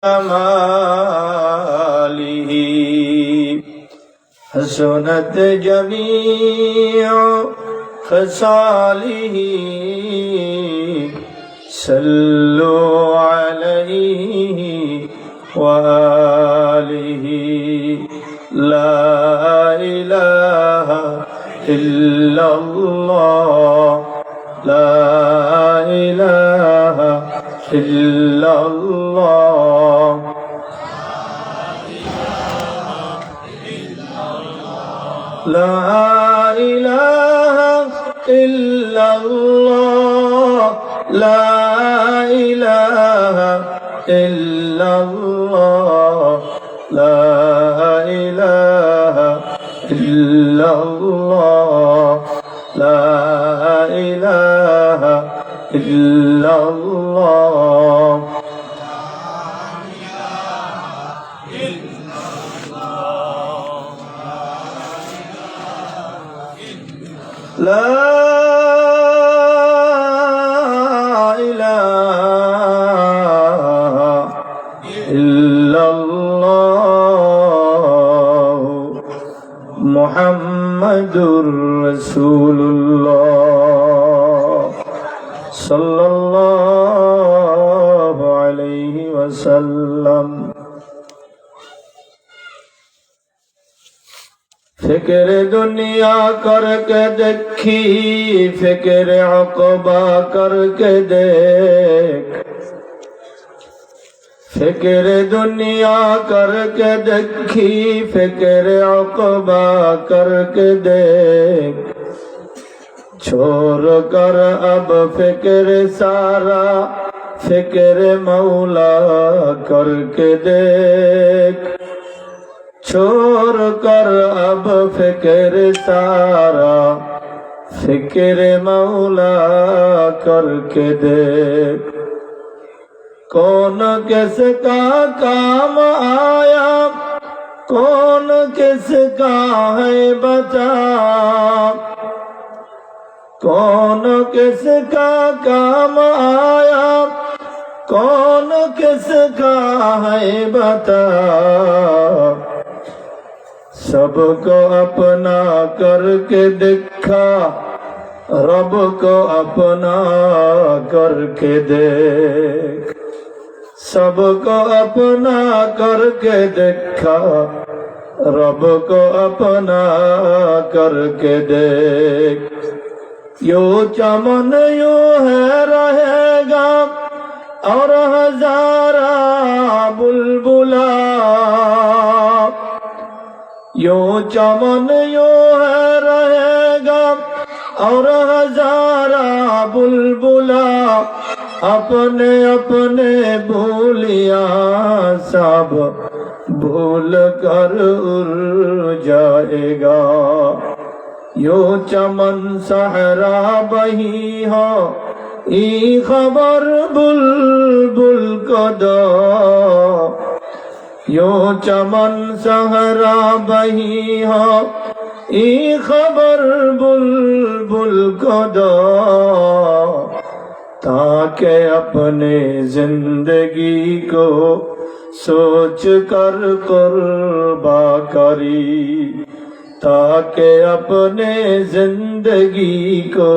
كماله حسنت جميع خصاله صلوا عليه وآله لا إله إلا الله لا إله إلا الله لا إله إلا الله لا إله إلا الله لا إله إلا الله لا إله إلا الله لا إله إلا الله محمد رسول الله صلى الله عليه وسلم फिक्र दुनिया करके देखी फिक्र अक़बा करके देख फिक्र दुनिया करके देखी फिक्र अक़बा करके देख छोड़ कर अब फिक्र सारा फिक्र मौला करके देख छोड़ कर अब फिक्र सारा फिक्र मौला करके देख कौन किसका काम आया कौन किसका है बचा कौन किसका काम आया कौन किसका है बता सबको अपना करके देखा रब को अपना करके देख सबको अपना करके देखा रब को अपना करके देख यो चमन यो है रहेगा और हजारा बुलबुला यो चमन यो है रहेगा और हजारा बुलबुला अपने अपने भूलिया सब भूल कर उड़ जाएगा यो चमन सहरा बही हो ई खबर बुलबुल को दो यो चमन सहरा बही हो ई खबर बुलबुल को दो ताकि अपने जिंदगी को सोच कर कुर्बा करी ताकि अपने जिंदगी को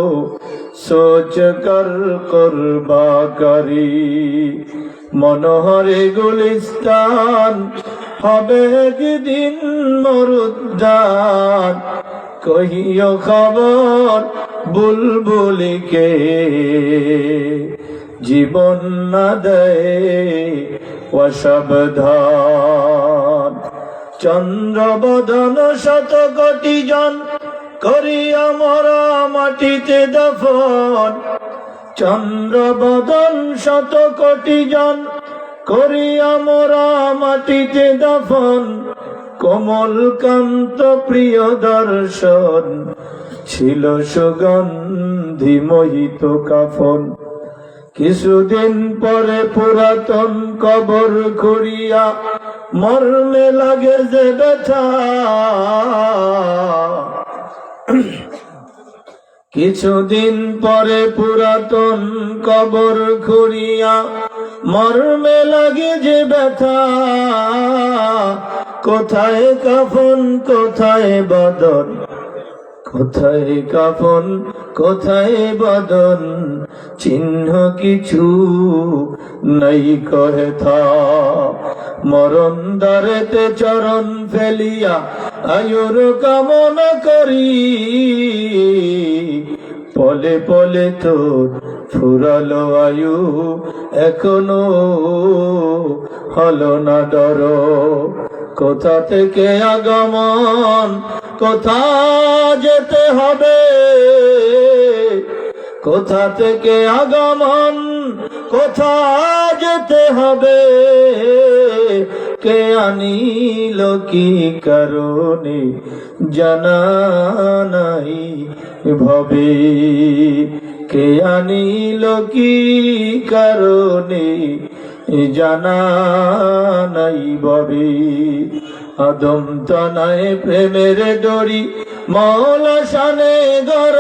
सोच कर कुर्बा करी मनोहरे गुलिस्तान হবে একদিন মরুদ্যান কহিও খবর বুলবুলিকে জীবন না দেয় অসাবধান চন্দ্রবদন শত কোটি জন করিয়া মরা মাটিতে দফন চন্দ্রবদন শত কোটি জন করিয়া মরা মাটিতে দফন কোমল কান্ত প্রিয় দর্শন ছিল সুগন্ধি মোহিত কাফন কিছুদিন পরে পুরাতন কবর খুঁড়িয়া মর্মে লাগে যে ব্যথা কিছুদিন পরে পুরাতন কবর খুঁড়িয়া মর্মে লাগে যে ব্যথা, কোথায় কাফন কোথায় বদন, কোথায় কাফন কোথায় বদন, চিহ্ন কিছু নাই কহে থা। মরণ দ্বারেতে চরণ ফেলিয়া আয়ুর কামনা করি, পলে পলে তোর ফুরালো আয়ু এখনো হলো না ডর। কোথা থেকে আগমন কোথা যেতে হবে, কোথা থেকে আগমন কোথা যেতে হবে, কে আনিল কি কারণে জানা নাই ভবে, কে আনিল কি কারণে জানা নাই ভবে। আদম তনায় প্রেমের ডরি মৌলা শানে গর,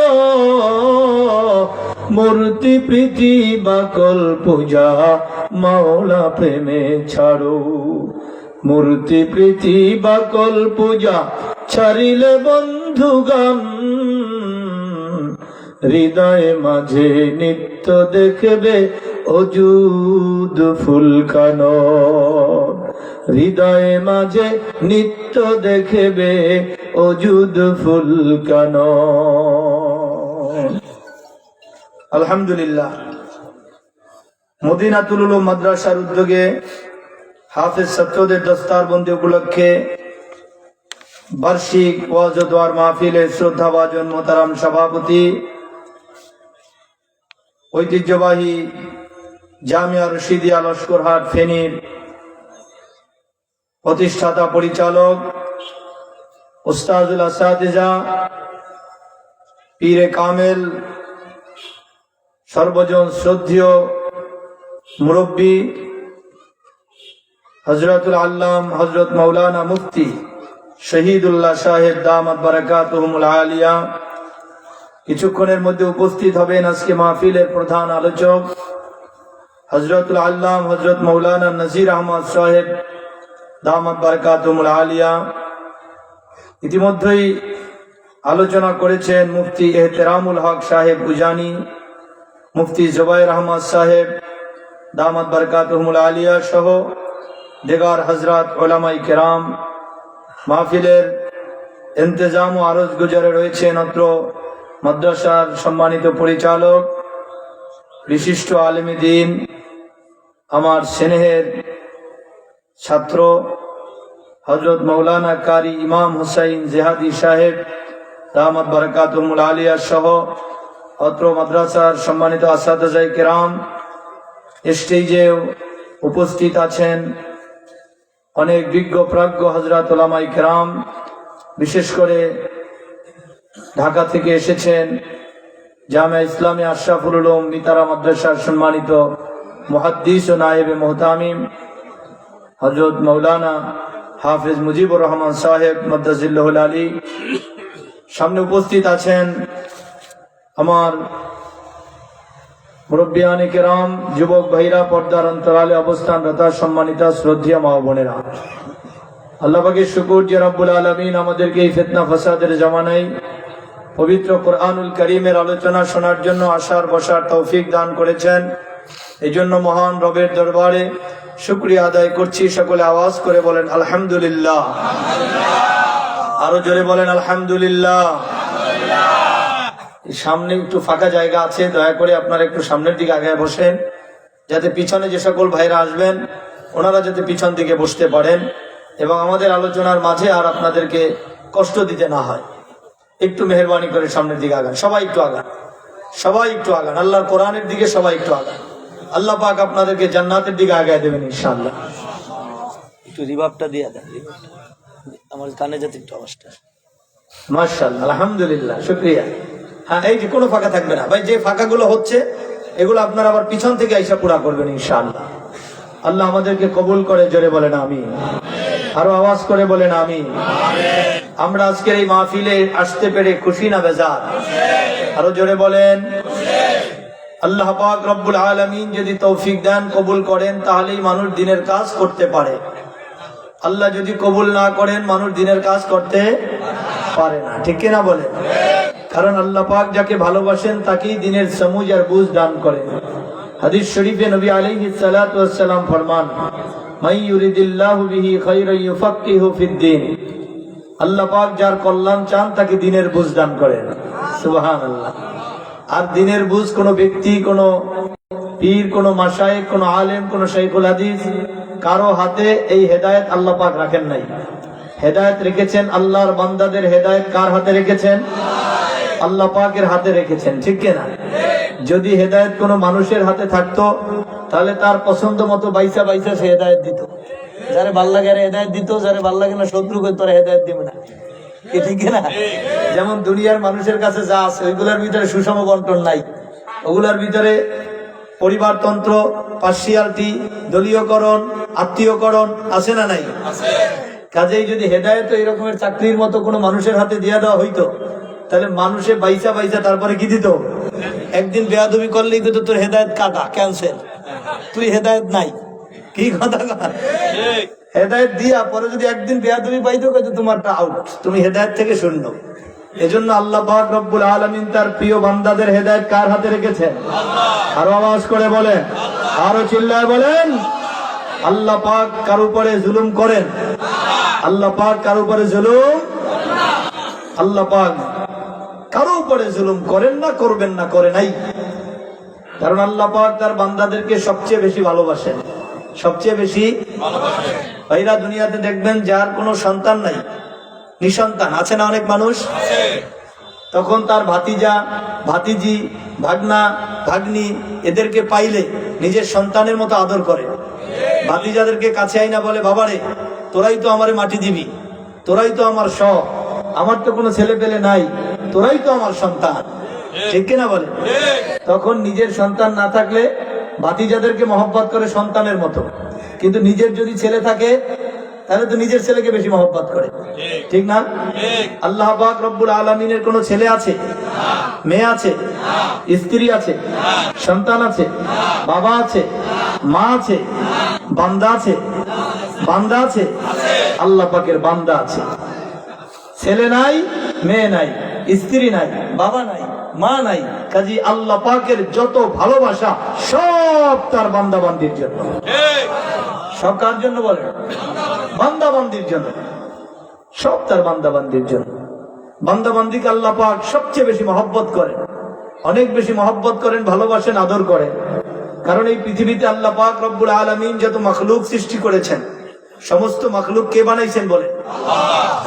মূর্তি প্রীতি বাকল পূজা মাওলা প্রেমে ছাড়ো। মূর্তি প্রীতি বাকল পূজা ছাড়িলে বন্ধুগণ, হৃদয়ে মাঝে নিত্য দেখবে অজুদ ফুলকানো। হৃদয়ে মাঝে নিত্য দেখবে অজুদ ফুলকানো। আলহামদুলিল্লাহ, মদিনাতুল উলুম মাদ্রাসার উদ্যোগে হাফেজ ছাত্রদের দস্তারবন্দি উপলক্ষে বার্ষিক ওয়াজ ও দোয়ার মাহফিলের শ্রদ্ধাভাজন মোহতারাম সভাপতি, ঐতিহ্যবাহী জামিয়া রশিদিয়া লস্করহাট ফেনীর প্রতিষ্ঠাতা পরিচালক উস্তাজুল আসাতিজা পীরে কামেল, সর্বজন শ্রদ্ধেয় মুরব্বী হযরতুল আল্লাম হযরত মাওলানা মুফতি শহীদুল্লাহ সাহেব দামাত বারাকাতুহুমুল আলিয়া কিছুক্ষণের মধ্যে উপস্থিত হবেন আজকে মাহফিলের প্রধান আলোচক হযরতুল আল্লাম হযরত মাওলানা নজির আহমদ সাহেব দামাত বারাকাতুহুমুল আলিয়া। ইতিমধ্যেই আলোচনা করেছেন মুফতি এহতেরামুল হক সাহেব উজানি, মুফতি জুবাইর আহমদ সাহেব দামাত বারাকাতুহুমুল আলিয়া সহ দেগার হযরত উলামায়ে কেরাম। মাহফিলের ইন্তজাম ও আরজ গুজারে রয়েছেন অত্র মাদ্রাসার সম্মানিত পরিচালক বিশিষ্ট আলেমে দ্বীন, আমার স্নেহের ছাত্র হযরত মাওলানা কারি ইমাম হুসাইন জিহাদি সাহেব দামাত বারাকাতুহুমুল আলিয়া সহ অত্র মাদ্রাসার সম্মানিত আসাতিজায়ে কেরাম। স্টেজে উপস্থিত আছেন অনেক বিজ্ঞ প্রাজ্ঞ হযরত উলামায়ে কেরাম, বিশেষ করে ঢাকা থেকে এসেছেন জামিয়া ইসলামী আশরাফুল উলুম মিতারা মাদ্রাসার সম্মানিত মুহাদ্দিস ও নায়েবে মুহতামিম হযরত মাওলানা হাফেজ মুজিবুর রহমান সাহেব মাদ্দাজিল্লাহুল আলী। সামনে উপস্থিত আছেন আমার মুরব্বিয়ানে কেরাম, যুবক ভাইরা, পর্দার অন্তরালে অবস্থানরত সম্মানিতা শ্রদ্ধেয় মা বোনেরা। আল্লাহ পাকের শুকর যে রব্বুল আলামিন আমাদেরকে এই ফিতনা ফাসাদের জামানায় পবিত্র কোরআনুল কারীমের আলোচনা শোনার জন্য আসার বসার তৌফিক দান করেছেন। এই জন্য মহান রবের দরবারে শুকরিয়া আদায় করছি। সকলে আওয়াজ করে বলেন আলহামদুলিল্লাহ। আরো জোরে বলেন আলহামদুলিল্লাহ। সামনে একটু ফাঁকা জায়গা আছে, দয়া করে আপনারা একটু সামনের দিকে আগে বসেন, যাতে পিছনে যে সকল ভাইরা আসবেন ওনারা যাতে পিছন দিকে বসতে পারেন এবং আমাদের আলোচনার মাঝে আর আপনাদেরকে কষ্ট দিতে না হয়। একটু মেহেরবানি করে সামনের দিকে আগান, সবাই একটু আগান, সবাই একটু আগান, আল্লাহর কোরআনের দিকে সবাই একটু আগান। আল্লাহ পাক আপনাদেরকে জান্নাতের দিকে আগায় দেবেন ইনশাআল্লাহ। একটু রিভাবটা দিয়ে দেন, আমার কানে যাতে একটু আওয়াজটা। মাশাআল্লাহ, আলহামদুলিল্লাহ, শুকরিয়া। হ্যাঁ, এই যে কোনো ফাঁকা থাকবে না ভাই, যে ফাঁকাগুলো হচ্ছে এগুলো আপনারা আবার পিছন থেকে আইসা পুরা করবেন ইনশাআল্লাহ। আল্লাহ আমাদেরকে কবুল করে, জোরে বলেন আমিন। আরো আওয়াজ করে বলেন আমিন। আমরা আজকের এই মাহফিলে আসতে পেরে খুশি না বেজার? আরো জোরে বলেন। আল্লাহ পাক রব্বুল আলামিন যদি তৌফিক দেন, কবুল করেন, তাহলেই মানুষ দিনের কাজ করতে পারে। আল্লাহ যদি কবুল না করেন, মানুষ দিনের কাজ করতে পারে না। ঠিক কিনা বলেন? কারণ আল্লাহ পাক যাকে ভালোবাসেন তাকেই দিনের সমুজ আর বুঝ দান করেন। হাদিস শরীফে নবী আলাইহিস সালাতু ওয়াস সালাম ফরমান, মান ইউরিদিল্লাহু বিহি খায়রান ইউফাক্কিহু ফিদ্দীন। আল্লাহ পাক যার কল্যাণ চান তাকে দিনের বুঝ দান করেন। সুবহানাল্লাহ। আর দিনের বুঝ কোনো ব্যক্তি, কোনো পীর, কোনো মাশায়েখ, কোনো আলেম, কোনো শাইখুল হাদিস কারো হাতে এই হেদায়েত আল্লাহ পাক রাখেন নাই। হেদায়েত রেখেছেন আল্লাহর বান্দাদের। হেদায়েত কার হাতে রেখেছেন? আল্লাহ পাকের হাতে রেখেছেন। ঠিক কিনা? যদি হেদায়েত কোনো মানুষের হাতে থাকতো তাহলে তার পছন্দ মতো বাইসা বাইসা সে হেদায়েত দিত। যারে ভাল লাগে হেদায়েত দিত, যারে ভাল লাগে না শত্রু করে তোরা হেদায়েত দিবে না। ঠিক না? যেমন দুনিয়ার মানুষের কাছে যা আছে ওইগুলোর ভিতরে সুষম বন্টন নাই। ওগুলোর ভিতরে পরিবারতন্ত্র, পার্সিয়ালিটি, দলীয়করণ, আত্মীয়করণ আছে না নাই? কাজেই যদি হেদায়েত এই রকমের চাকরির মতো কোনো মানুষের হাতে দিয়ে দেওয়া হইতো তাহলে মানুষে বাইসা বাইসা তারপরে কি দিত? একদিন বেয়াদবি করলেই কিন্তু তোর হেদায়েত কাটা, ক্যান্সেল, তুই হেদায়েত নাই। কি কথা? হেদায়েত দিয়া পরে যদি একদিন বেয়াদবি পাইতো কইতো তোমারটা আউট, তুমি হেদায়েত থেকে শূন্য। এজন্য আল্লাহ পাক রব্বুল আলামিন তার প্রিয় বান্দাদের হেদায়েত কার হাতে রেখেছেন? আরো আওয়াজ করে বলেন, আরো চিল্লায় বলেন। আল্লাহ পাক কার উপরে জুলুম করেন? আল্লাহ পাক কার উপরে জুলুম? আল্লাহ পাক কারো উপরে জুলুম করেন না, করবেন না, করে নাই। কারণ আল্লাহ পাক তার বান্দাদেরকে সবচেয়ে বেশি ভালোবাসেন। সবচেয়ে বেশি ভাইরা দুনিয়াতে দেখবেন যার কোনো সন্তান নাই, নিঃসন্তান আছে না অনেক মানুষ, তখন তার ভাতিজা, ভাতিজি, ভাগনা, ভাগ্নি এদেরকে পাইলে নিজের সন্তানের মতো আদর করে। ভাতিজাদেরকে কাছে আইনা বলে, বাবারে তোরাই তো আমারে মাটি দিবি, তোরাই তো আমার সব, আমার তো কোনো ছেলে পেলে নাই, তোরাই তো আমার সন্তান। ঠিক কিনা বলে? তখন নিজের সন্তান না থাকলে ভাতিজাদেরকে মহব্বত করে সন্তানের মতো, কিন্তু নিজের যদি ছেলে থাকে তাহলে তো নিজের ছেলেকে বেশি মহব্বত করে। ঠিক না? আল্লাহ পাক রব্বুল আলামিনের কোনো ছেলে আছে, মেয়ে আছে, স্ত্রী আছে, সন্তান আছে, বাবা আছে, মা আছে, বান্দা আছে, বান্দা আছে, আল্লাহ পাকের বান্দা আছে। ছেলে নাই, মেয়ে নাই, স্ত্রী নাই, বাবা নাই, মা নাই। কাজী আল্লাহ পাকের যত ভালোবাসা সব তার বান্দা বান্দির জন্য। সব কার জন্য বলে? বান্দা বান্দির জন্য। সব তার বান্দা বান্দির জন্য। বান্দা বান্দিকে আল্লাহ পাক সবচেয়ে বেশি মহব্বত করেন, অনেক বেশি মহব্বত করেন, ভালোবাসেন, আদর করেন। কারণ এই পৃথিবীতে আল্লাহ পাক রব্বুল আলামিন যত মাখলুক সৃষ্টি করেছেন, সমস্ত মাখলুক কে বানাইছেন বলে?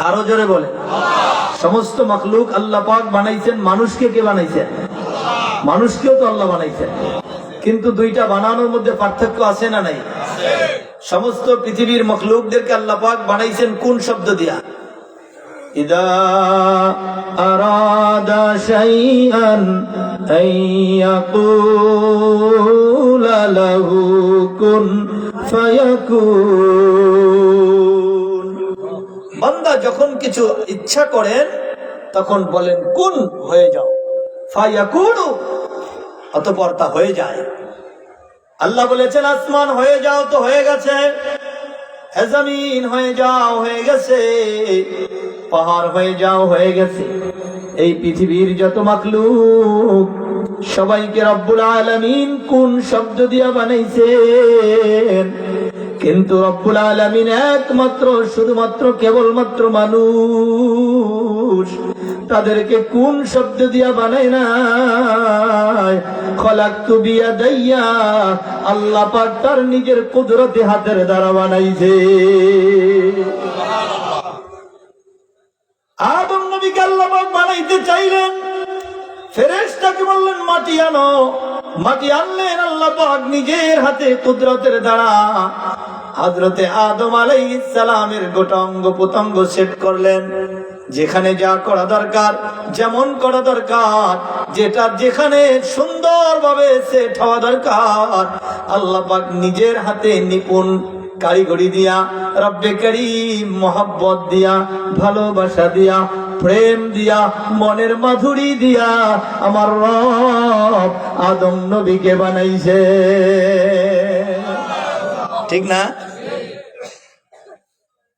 আরো জোরে বলে। সমস্ত মাখলুক আল্লাহ পাক বানাইছেন। মানুষকে কে বানাইছেন? মানুষকেও তো আল্লাহ বানাইছেন, কিন্তু দুইটা বানানোর মধ্যে পার্থক্য আছে না নাই? সমস্ত পৃথিবীর মখলুকদেরকে আল্লাহ পাক বানাইছেন কোন শব্দ দিয়া? ইদা আরাদা শাইআন আইয়াকুলা লাহু কুন ফায়াকুন। বান্দা যখন কিছু ইচ্ছা করেন তখন বলেন কুন, হয়ে যাও, ফায়াকুনু, অতঃপর তা হয়ে যায়। আল্লাহ বলেছেন আসমান হয়ে যাও, তো হয়ে গেছে। জমিন হয়ে যাও, হয়ে গেছে। পাহাড় হয়ে যাও, হয়ে গেছে। এই পৃথিবীর যত মাখলুক সবাইকে রব্বুল আলামিন কোন শব্দ দিয়া বানাইছেন? কিন্তু রব্বুল আলামিন একমাত্র, শুধুমাত্র, কেবলমাত্র মানুষ, তাদেরকে কোন শব্দ দিয়া বানায় নাই? খলাকতু বিয়াদাইয়া, আল্লাহ পাক তার নিজের কুদরতে হাতের দ্বারা বানাইছে। আদম নবীকে আল্লাহ পাক বানাইতে চাইলেন, ফেরেশতাকে বললেন মাটি আনো, মাটি আনলেন আল্লাহ পাক নিজের হাতে কুদরতের দ্বারা। হযরতে আদম আলাইহিস সালামের গোটা অঙ্গ প্রত্যঙ্গ সেট করলেন, যেখানে যা করা দরকার, যেমন করা দরকার, যেটা যেখানে সুন্দরভাবে সেট হওয়া দরকার, আল্লাহ পাক নিজের হাতে নিপুণ কারিগরি দিয়া, রব্বে কারীম মহব্বত দিয়া, ভালোবাসা দিয়া প্রেম দিয়া, মনের মাধুরী দিয়া আমার রব আদম নবীকে বানাইছে। ঠিক না?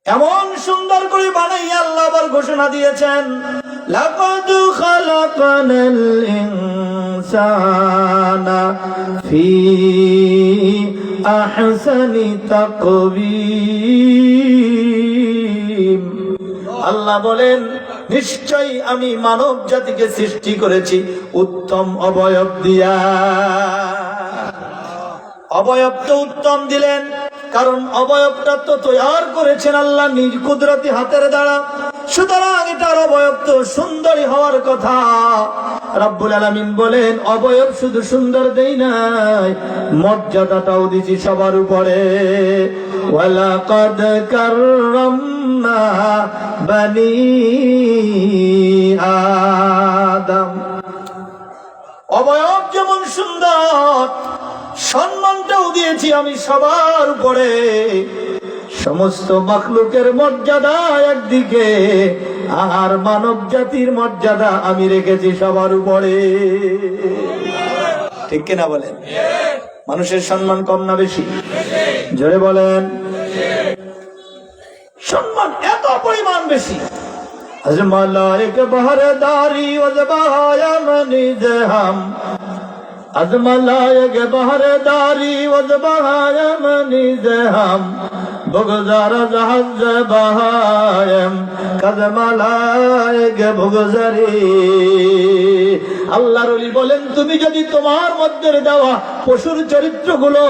এমন সুন্দর করে বানাইয়া আল্লাহ আবার ঘোষণা দিয়েছেন, লাকাদ খালাকানাল ইনসানা ফি আহসানি তাকওয়িম। আল্লাহ বলেন, নিশ্চয়ই আমি মানব জাতিকে সৃষ্টি করেছি উত্তম অবয়ব দিয়া। অবয়ব তো উত্তম দিলেন, কারণ অবয়বটা তো তৈরি করেছেন আল্লাহ নিজ কুদরতি হাতের দ্বারা, সুতরাং এটার অবয়ব তো সুন্দরই হওয়ার কথা। রব্বুল আলামিন বলেন, অবয়ব শুধু সুন্দর দেই নাই, মর্যাদাটাও দিছি সবার উপরে। ওয়ালাকাদ কাররামনা বানি আদম। অবয়ব যেমন সুন্দর, সম্মানটাও দিয়েছি আমি সবার উপরে। সমস্ত মাখলুকের মর্যাদা একদিকে, আর মানব জাতির মর্যাদা আমি রেখেছি সবার উপরে। ঠিক কিনা বলেন? মানুষের সম্মান কম না বেশি? জোরে বলেন। সম্মান এত পরিমাণ বেশি। আজমালায়েক বাহরদারি ওয়াজবায়া মনিজহাম, আজমালায়েক বাহরদারি ওয়াজবায়া মনিজহাম, বগজারা জাহাজ বাহায়ম কাজমালায়েক বগজারি। আল্লাহর ওলি বলেন, তুমি যদি তোমার মধ্যে দেওয়া পশুর চরিত্রগুলো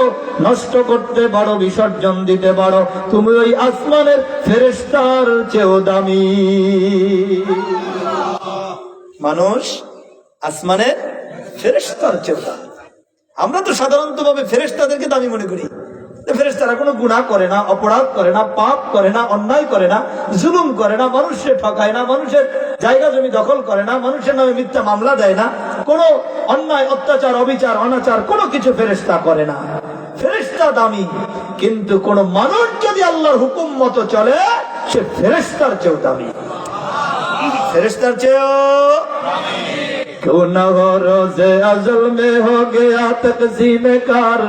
নষ্ট করতে পারো, বিসর্জন দিতে পারো, তুমি ওই আসমানের ফেরেশতার চেয়েও দামি। মানুষ আসমানের ফেরেশতার চেয়েও দামি। আমরা তো সাধারণত ভাবে ফেরেশতাদেরকে দামি মনে করি। ফেরেশতারা কোনো গুনাহ করে না, অপরাধ করে না, পাপ করে না, অন্যায় করে না, জুলুম করে না, মানুষকে ঠকায় না, মানুষের জায়গা জমি দখল করে না, মানুষের নামে মিথ্যা মামলা দেয় না, কোনো অন্যায় অত্যাচার অবিচার অনাচার কোনো কিছু ফেরেশতা করে না। ফেরেশতা দামি, কিন্তু কোন মানুষ যদি আল্লাহর হুকুম মতো চলে, সে ফেরেশতার চেয়েও দামি। ফেরেশতার চেয়েও क्यों न हो रोज़े अज़ल में हो गया तक़सीम कार,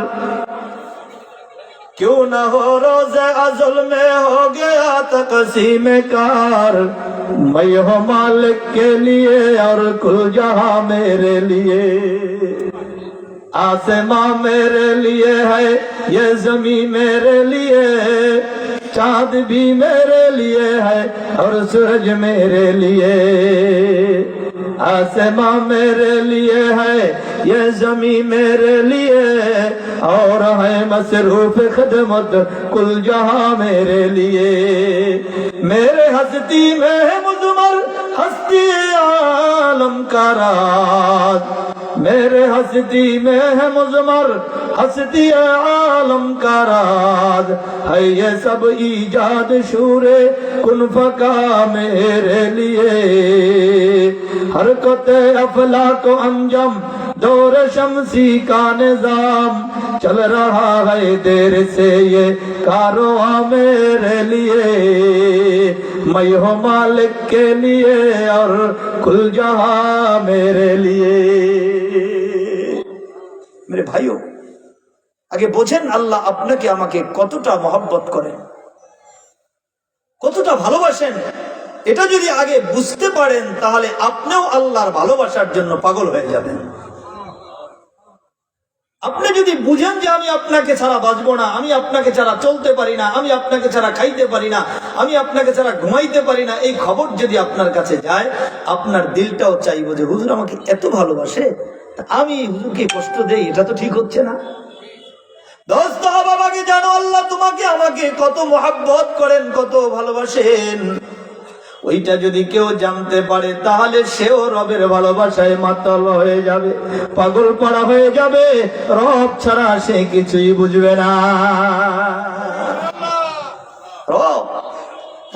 क्यों न हो रोज़े अज़ल में हो गया तक़सीम कार, मैं हो मालिक के लिए और कुल जहां मेरे लिए, आसमां मेरे लिए है ये ज़मीन मेरे लिए, चाँद भी मेरे लिए है और सूरज मेरे लिए, आसमां मेरे लिए है ये जमीन मेरे लिए, और है मसरूफ खिदमत कुल जहां मेरे लिए, मेरे हस्ती में है मुज़मर हस्ती आलम का राज, मेरे हस्ती में है मुज़मर हस्ती आलम का राज, है ये सब ईजाद शूरे कुन फका मेरे लिए, हरकत अफलाक अंजम दौर शमसी का निजाम, चल रहा है देर से ये कारवां मेरे लिए, मैं हूँ मालिक के लिए और कुल जहां मेरे लिए। मेरे भाइयों, আগে বোঝেন আল্লাহ আপনাকে আমাকে কতটা মহব্বত করেন, কতটা ভালোবাসেন। এটা যদি আগে বুঝতে পারেন, তাহলে আপনিও আল্লাহর ভালোবাসার জন্য পাগল হয়ে যাবেন। আপনি যদি বুঝেন যে আমি আপনাকে ছাড়া বাঁচবো না, আমি আপনাকে ছাড়া চলতে পারি না, আমি আপনাকে ছাড়া খাইতে পারি না, আমি আপনাকে ছাড়া ঘুমাইতে পারি না, এই খবর যদি আপনার কাছে যায়, আপনার দিলটাও চাইবো যে হুজুর আমাকে এত ভালোবাসে, আমি হুজুরকে কষ্ট দেই, এটা তো ঠিক হচ্ছে না। দোস্ত বাবাকে জানো, আল্লাহ তোমাকে আমাকে কত মহব্বত করেন, কত ভালোবাসেন। ওইটা যদি কেউ জানতে পারে, তাহলে সেও রবের ভালোবাসায় মাতাল হয়ে যাবে, পাগল পাড়া হয়ে যাবে। রব ছাড়া সে কিছুই বুঝবে না।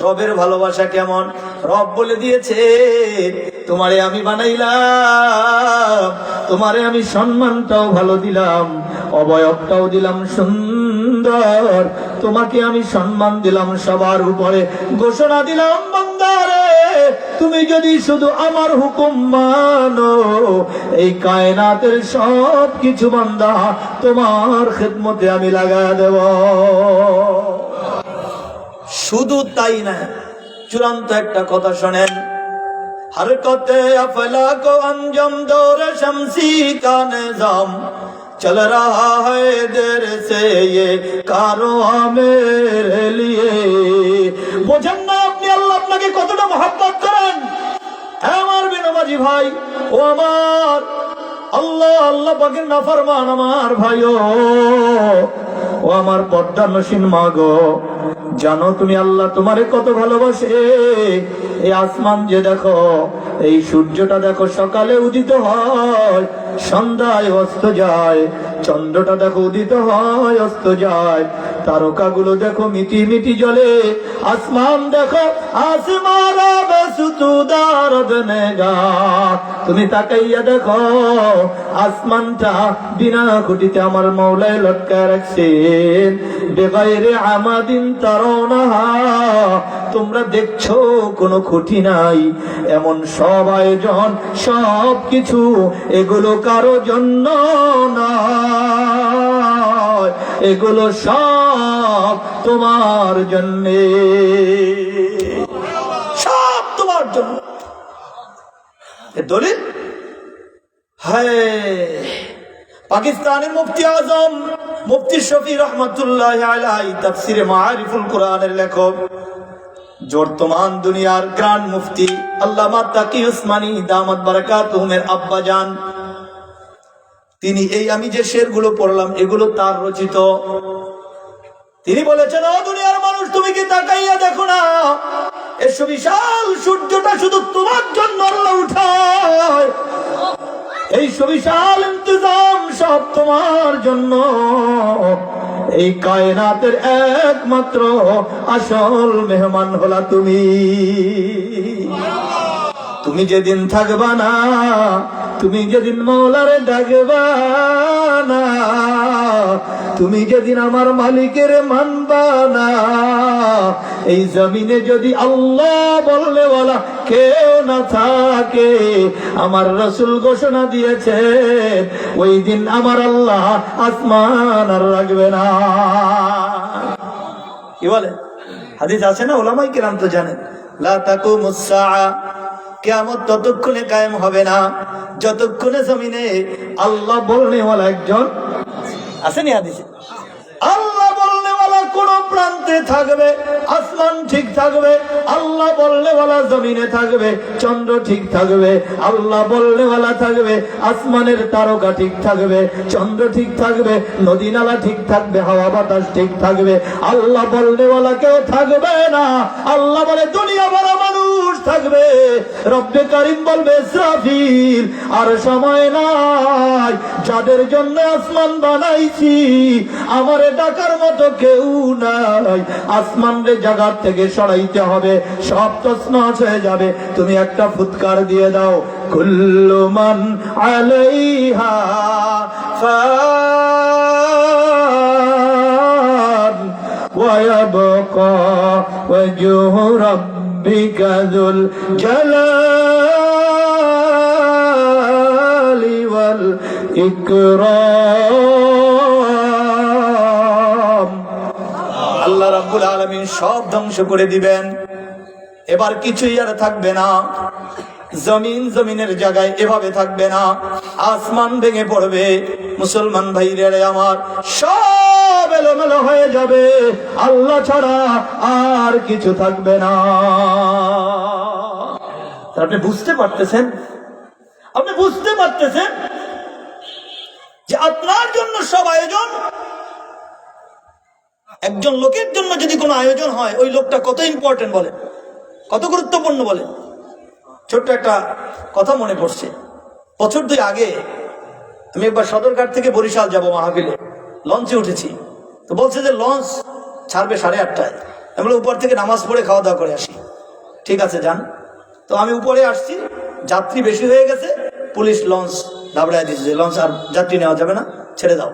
রবের ভালোবাসা কেমন? রব বলে দিয়েছে, তোমারে আমি বানাইলাম, তোমারে আমি সম্মানটাও ভালো দিলাম, অবয়বটাও দিলাম সুন্দর, তোমাকে আমি সম্মান দিলাম সবার উপরে। ঘোষণা দিলাম, বান্দারে তুমি যদি শুধু আমার হুকুম মানো, এই কায়নাতের সব কিছু বান্দা তোমার খিদমতে আমি লাগায় দেব। শুধু তাই না, চূড়ান্ত একটা কথা শোনেন, हरकते अफला को अंजम दौर शमसी का निजाम चल रहा है देर से ये कारवां मेरे लिए। বোঝেন না আপনি আল্লাহ আপনাকে কতটা মহব্বত করেন? আমার বিনবাজি ভাই, ও আমার আল্লাহ, আল্লাহ পাকের নাফরমান আমার ভাইও, ও আমার পর্দা নসীন মা গো, জানো তুমি আল্লাহ তোমারে কত ভালোবাসে। এই আসমান যে দেখো, এই সূর্যটা দেখো সকালে উদিত হয়, সন্ধ্যায় অস্ত যায়, চন্দ্রটা দেখো উদিত হয় অস্ত যায়, তারকাগুলো দেখো মিটি মিটি জ্বলে, আসমান দেখো আসমারা বেসুতুদার দেনেগা। তুমি তাকাইয়া দেখো, আসমানটা বিনা খুঁটিতে আমার মওলায় লটকায় রাখছেন, বেগাইরে আমাদিন তারাউনাহা, তোমরা দেখছো কোনো খুঁটি নাই, এমন সব আয়োজন সব কিছু এগুলো কারো জন্য নয়, এগুলো সব তোমার জন্যে, সব তোমার জন্য। দলিল হ্যাঁ, পাকিস্তানের মুফতি আজম মুফতি শফি রহমতুল্লাহ আলাইহি তাফসিরে মাআরিফুল কোরআনের লেখক, বর্তমান দুনিয়ার গ্র্যান্ড মুফতি আল্লামা তাকি উসমানী দামাত বারাকাতুহুমের আব্বা জান, তিনি এই আমি যে শেরগুলো পড়লাম এগুলো তার রচিত। তিনি বলেছেন, ও দুনিয়ার মানুষ, তুমি কি তাকাইয়া দেখো না, এসব বিশাল সূর্যটা শুধু তোমার জন্য আল্লাহ উঠায়, এই সুবিশাল ইন্তজাম সব তোমার জন্য। এই কায়নাতের একমাত্র আসল মেহমান হলা তুমি। তুমি যেদিন থাকবা না, তুমি যেদিন মওলারে ডাকবা না, তুমি যেদিন আমার মালিকের মানবা না, এই জমিনে যদি আল্লাহ বললে বলা কেউ না থাকে, আমার রাসূল ঘোষণা দিয়েছে ওই দিন আমার আল্লাহ আসমান আর রাখবে না। কি বলে হাদিস আছে না, উলামায়ে কিরাম তো জানেন, লা তাকুমুস সাআ, কিয়ামত ততক্ষণে কায়েম হবে না যতক্ষণে জমিনে আল্লাহ বলনেওয়ালা একজন আসেনি। হাদিসে আল্লাহ বলনেওয়ালা কোন প্রান্তে থাকবে, আসমান ঠিক থাকবে, আল্লাহ বলনেওয়ালা জমিনে থাকবে, চন্দ্র ঠিক থাকবে, আল্লাহ বলনেওয়ালা থাকবে, আসমানের তারকা ঠিক থাকবে, চন্দ্র ঠিক থাকবে, নদী নালা ঠিক থাকবে, হাওয়া বাতাস ঠিক থাকবে, আল্লাহ বলনেওয়ালা কেউ থাকবে না। আল্লাহ বলে দুনিয়া ভরা মানুষ থাকবে, রব্বে কারিম বলবে ইসরাফিল আর সময় নাই, যাদের জন্য আসমান বানাইছি আমারে ডাকার মতো কেউ নাই, আসমান রে জায়গা থেকে সরাইতে হবে, সব তছনছ হয়ে যাবে। তুমি একটা ফুৎকার দিয়ে দাও, কুল্লু মান আলাইহা ফান ওয়া ইয়াবকা ওয়াজহু রাব্বিকা যুল জালালি ওয়াল ইকরাম। আল্লাহ রাব্বুল আলামিন সব ধ্বংস করে দিবেন, এবার কিছুই আর থাকবে না, জমিন জমিনের জায়গায় এভাবে থাকবে না, আসমান ভেঙে পড়বে। মুসলমান ভাইরে আমার, সব এলোমেলো হয়ে যাবে, আল্লাহ ছাড়া আর কিছু থাকবে না। আপনি বুঝতে পারতেছেন, আপনি বুঝতে পারতেছেন যে আপনার জন্য সব আয়োজন। একজন লোকের জন্য যদি কোনো আয়োজন হয়, ওই লোকটা কত ইম্পর্টেন্ট বলে, কত গুরুত্বপূর্ণ বলে। ছোট্ট একটা কথা মনে পড়ছে, বছর 2 আগে আমি একবার সদরঘাট থেকে বরিশাল যাব মাহফিলে, লঞ্চে উঠেছি। তো বলছে যে লঞ্চ ছাড়বে 8:30টায়। আমি উপর থেকে নামাজ পড়ে খাওয়া দাওয়া করে আসি। ঠিক আছে যান। তো আমি উপরে আসছি, যাত্রী বেশি হয়ে গেছে, পুলিশ লঞ্চ ঘাবড়ায় দিচ্ছে, লঞ্চ আর যাত্রী নেওয়া যাবে না, ছেড়ে দাও।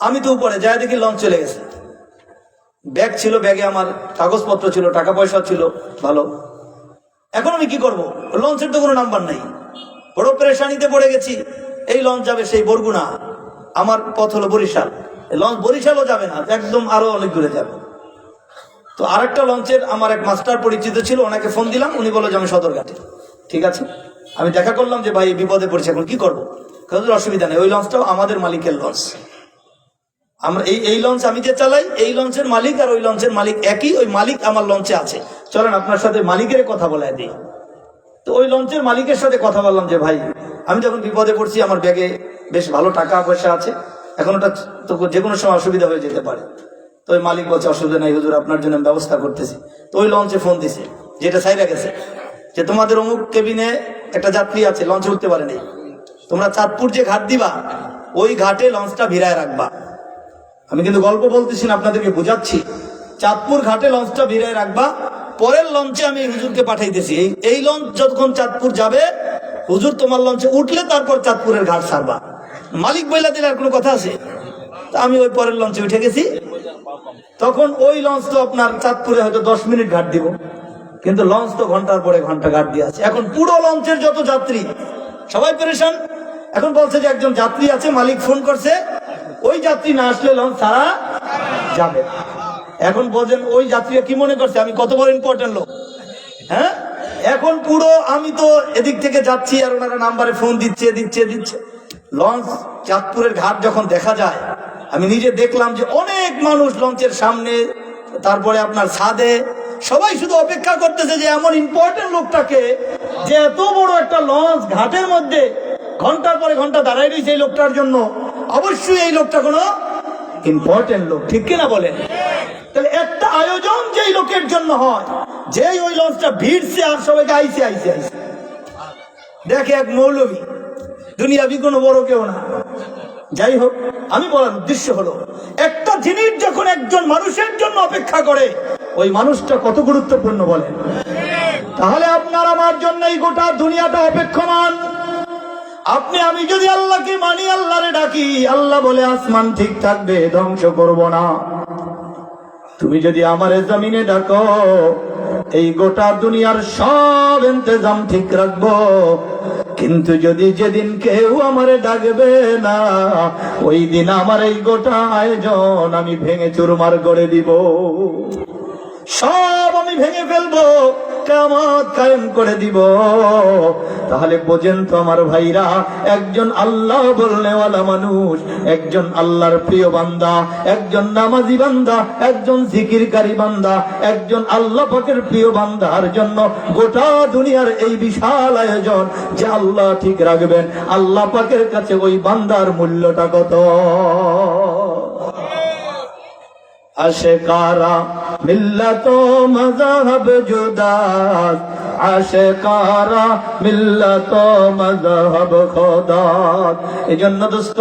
আমি তো উপরে যাই, দেখি লঞ্চ চলে গেছে। ব্যাগ ছিল, ব্যাগে আমার কাগজপত্র ছিল, টাকা পয়সা ছিল ভালো। এখন আমি কি করব? লঞ্চের তো কোনো নাম্বার নাই, বড় পেরেশানিতে পড়ে গেছি। এই লঞ্চ যাবে সেই বরগুনা, আমার পথ হলো বরিশাল, লঞ্চ বরিশালও যাবে না, একদম আরো অনেক দূরে যাবে। তো আরেকটা লঞ্চের আমার এক মাস্টার পরিচিত ছিল, ওনাকে ফোন দিলাম, উনি বলল যে আমি সদরঘাটে। ঠিক আছে, আমি দেখা করলাম যে ভাই বিপদে পড়ছে, এখন কি করবো? অসুবিধা নেই, ওই লঞ্চটাও আমাদের মালিকের লঞ্চ। আমরা এই লঞ্চ আমি যে চালাই, এই লঞ্চের মালিক আর ওই লঞ্চের মালিক একই, ওই মালিক আমার লঞ্চে আছে, চলেন আপনার সাথে মালিকের কথা বলায় দিই। তো ওই লঞ্চের মালিকের সাথে কথা বললাম যে ভাই আমি যখন বিপদে পড়ছি, আমার ব্যাগে বেশ ভালো টাকা পয়সা আছে, এখন ওটা তো যে কোনো সময় অসুবিধা হয়ে যেতে পারে। তো ওই মালিক বলছে অসুবিধা নাই হুজুর, আপনার জন্য ব্যবস্থা করতেছি। তো ওই লঞ্চে ফোন দিছে, যেটা সাইরা গেছে, যে তোমাদের অমুক কেবিনে একটা যাত্রী আছে, লঞ্চে উঠতে পারে নাই, তোমরা চাঁদপুর যে ঘাট দিবা, ওই ঘাটে লঞ্চটা ভিড়ায় রাখবা। আমি কিন্তু গল্প বলতেছি না, আপনাদেরকে বুঝাচ্ছি। চাঁদপুর ঘাটে লঞ্চটা ভিড়ায় রাখবা, পরের লঞ্চে আমি হুজুরকে পাঠাইতেছি। এই লঞ্চ যতক্ষণ চাঁদপুর যাবে, হুজুর তোমার লঞ্চে উঠলে তারপর চাঁদপুরের ঘাট ছাড়বা। মালিক বইলা দিলে আর কোনো কথা আছে? তা আমি ওই পরের লঞ্চে উঠে গেছি। তখন ওই লঞ্চ তো আপনার চাঁদপুরে হয়তো 10 মিনিট ঘাট দিব, কিন্তু লঞ্চ তো ঘন্টার পরে ঘন্টা ঘাট দিয়ে আছে। এখন পুরো লঞ্চের যত যাত্রী সবাই পেরেশান। এখন বলছে যে একজন যাত্রী আছে, মালিক ফোন করছে, ওই যাত্রী না আসলে লঞ্চ ছাড়া যাবে। এখন বলছেন ওই যাত্রীরা কি মনে করছে আমি কত বড় ইম্পর্টেন্ট লোক? হ্যাঁ, এখন পুরো আমি তো এদিক থেকে যাচ্ছি আর ওনারা নাম্বারে ফোন দিচ্ছে। লঞ্চ চাঁদপুরের ঘাট যখন দেখা যায়, আমি নিজে দেখলাম যে অনেক মানুষ লঞ্চের সামনে, তারপরে আপনার ছাদে, সবাই শুধু অপেক্ষা করতেছে যে এমন ইম্পর্টেন্ট লোকটাকে, যে এত বড় একটা লঞ্চ ঘাটের মধ্যে ঘন্টার পরে ঘন্টা দাঁড়াই রয়েছে এই লোকটার জন্য, অবশ্যই এই লোকটা কোনো ইম্পর্টেন্ট লোক, ঠিক কিনা বলেন? তাহলে একটা আয়োজন যেই লোকের জন্য হয়, যেই ওই লঞ্চটা ভিড়ছে আর সবাইকে আইসে দেখে এক মৌলবী, দুনিয়াবি কোনো বড় কেউ না। যাই হোক, আমি বলার উদ্দেশ্য হলো, একটা জিনিস যখন একজন মানুষের জন্য অপেক্ষা করে, ওই মানুষটা কত গুরুত্বপূর্ণ বলেন? তাহলে আপনার আমার জন্য এই গোটা দুনিয়াটা অপেক্ষমান। আপনি আমি যদি আল্লাহকে মানি, আল্লাহরে ডাকি, আল্লাহ বলে আসমান ঠিক থাকবে, ধ্বংস করব না। তুমি যদি আমারে জমিনে ডাকো, এই গোটা দুনিয়ার সব ইন্তজাম ঠিক রাখবো। কিন্তু যদি যেদিন কেউ আমারে ডাকবে না, ওই দিন আমার এই গোটা আয়োজন আমি ভেঙে চুরমার করে দিব, সব আমি ভেঙে ফেলবো, কিয়ামত কায়েম করে দিব। তাহলে বোঝেন তো আমার ভাইরা, একজন আল্লাহ বলনেওয়ালা মানুষ, একজন আল্লাহর প্রিয় বান্দা, একজন নামাজি বান্দা, একজন জিকিরকারী বান্দা, একজন আল্লাহ পাকের প্রিয় বান্দার জন্য গোটা দুনিয়ার এই বিশাল আয়োজন যে আল্লাহ ঠিক রাখবেন, আল্লাহ পাকের কাছে ওই বান্দার মূল্যটা কত? আশেকারা মিল্লাত মযহাব জুদা, আশেকারা মিল্লাত মযহাব খোদা। এজন্য দোস্ত,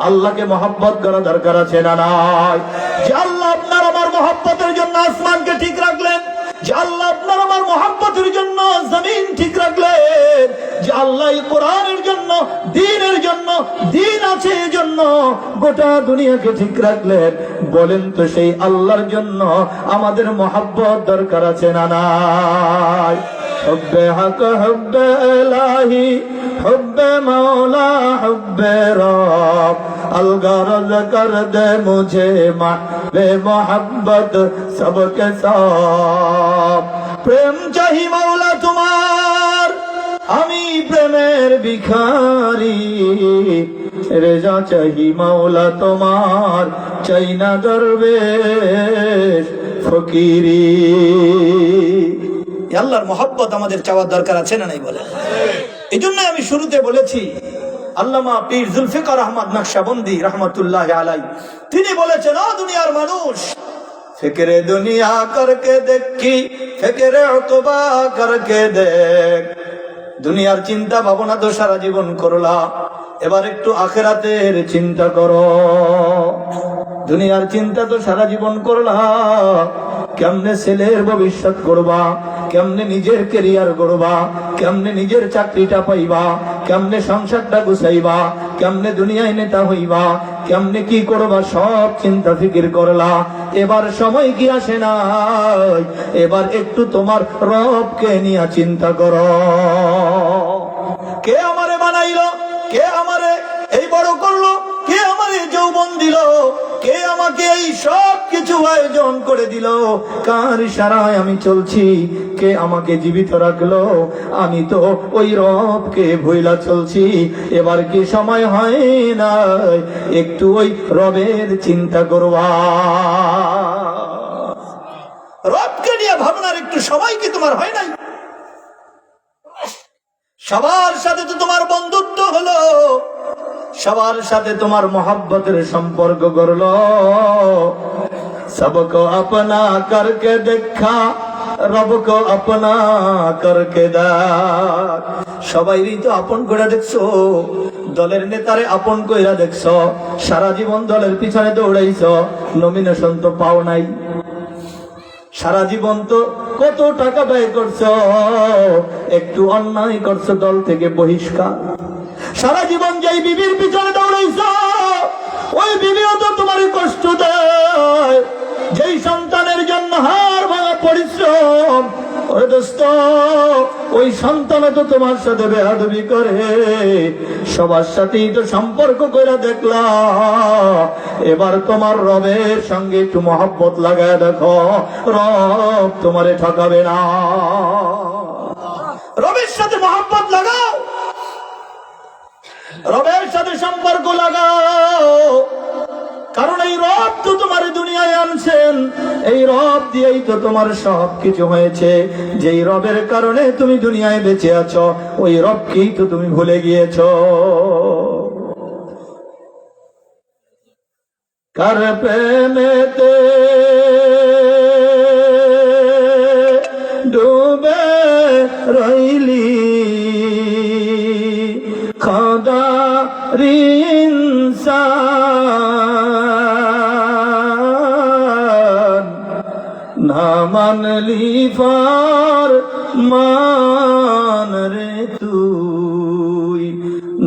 আল্লাহকে মহব্বত করা দরকার আছে না নাই? যে আল্লাহ আপনার আমার মহব্বতের জন্য আসমানকে ঠিক রাখলেন, যে আল্লাহ আপনার আমার মহব্বতের জন্য জমিন ঠিক রাখলেন, যে আল্লাহ কোরআনের জন্য, দ্বীনের জন্য, দ্বীন আছে এই জন্য গোটা দুনিয়াকে ঠিক রাখলেন। বলেন তো সেই আল্লাহর জন্য আমাদের মহব্বত দরকার আছে না নাই? হুব্বে হক, হুব্বে ইলাহি, হুব্বে মাওলা, হুব্বে রব, अलगरज कर दे मुझे मावे मोहब्बत सबके साथ। प्रेम चाही मौला तुम्हार, আমি প্রেমের ভিখারি, রেজা চাহি মাওলা তোমার, চাই না দরবেশ ফকিরি। আল্লাহর মহব্বত আমাদের চাওয়ার দরকার আছে না নাই বলে? এই জন্য আমি শুরুতে বলেছি, আল্লামা পীর জুলফিকার আহমদ নকশবন্দি রহমতুল্লাহ আলাইহি তিনি বলেছেন, ও দুনিয়ার মানুষ, ফিকরে দুনিয়া করকে দেখি, ফিকরে উকবা করকে দেখ। দুনিয়ার চিন্তা ভাবনা তো সারা জীবন করলা, এবার একটু আখিরাতের চিন্তা করো। দুনিয়ার চিন্তা তো সারা জীবন করলা, কেমনে ছেলের ভবিষ্যৎ করবা, কেমনে নিজের ক্যারিয়ার গড়বা, কেমনে নিজের চাকরিটা পাইবা, কেমনে সংসারটা গুছাইবা, কেমনে দুনিয়ায় নেতা হইবা, কেমনে কি করবা সব চিন্তা ফিকির করলা, এবার সময় কি আসে নাই? এবার একটু তোমার রবকে নিয়ে চিন্তা করো। কে আমারে বানাইলো? কে আমারে এই বড় করলো? কে আমারে যৌবন দিল? কে আমাকে এই সব কিছু আয়োজন করে দিল? কার ইশারায় আমি চলছি? কে আমাকে জীবিত রাখলো? আমি তো ওই রবকে ভুইলা চলছি। এবার কি সময় হয় না একটু ওই রবের চিন্তা করবা? রবকে নিয়ে ভাবনার একটু সময় কি তোমার হয় নাই? সবার সাথে তো তোমার বন্ধুত্ব হলো, সবার সাথে তোমার মোহব্বতের সম্পর্ক গড়লো। সবকো আপনা করকে দেখা, রবকো আপনা করকে দেখ। সবাইরই তো আপন করে দেখছো, দলের নেতারে আপন কইরা দেখছো, সারা জীবন দলের পিছনে দৌড়াইছো, নমিনেশন তো পাও নাই। সারা জীবন তো কত টাকা ব্যয় করছো, একটু অন্যায় করছো দল থেকে বহিষ্কার। সারা জীবন যেই বিবির পিছনে দৌড়াইছো, ওই বিবিও তো তোমার কষ্ট দেয়। যেই সন্তানের জন্য হাড় ভাঙা পরিশ্রম, ওরে দোস্ত, ওই সন্তানও তো তোমার সাথে বেয়াদবি করে। সবার সাথেই তো সম্পর্ক করে দেখলা, এবার তোমার রবের সঙ্গে একটু মহব্বত লাগায় দেখো, রব তোমারে ঠকাবে না। রবের সাথে মহব্বত লাগাও, রবের সাথে সম্পর্ক লাগাও, কারণ এই রব তো তোমার দুনিয়ায় আনছেন, এই রব দিয়েই তো তোমার সব কিছু হয়েছে। যেই রবের কারণে তুমি দুনিয়ায় বেঁচে আছো, ওই রবকেই তো তুমি ভুলে গিয়েছো। কার প্রেমেতে ডুবে রইলি খোদার ইনসান, না মানলি ফরমান রে তুই,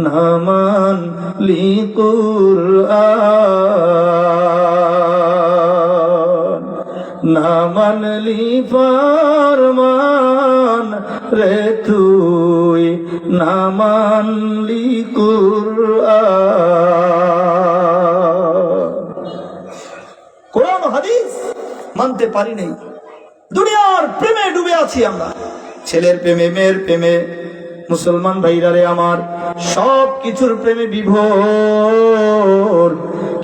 না মানলি কুরআন, না মানলি ফরমান রে তুই, না মানলি কুরআন। কোরআন হাদিস মানতে পারি নাই, দুনিয়ার প্রেমে ডুবে আছি আমরা, ছেলের প্রেমে, মেয়ের প্রেমে। মুসলমান ভাইরা রে আমার, সব কিছুর প্রেমে বিভোর,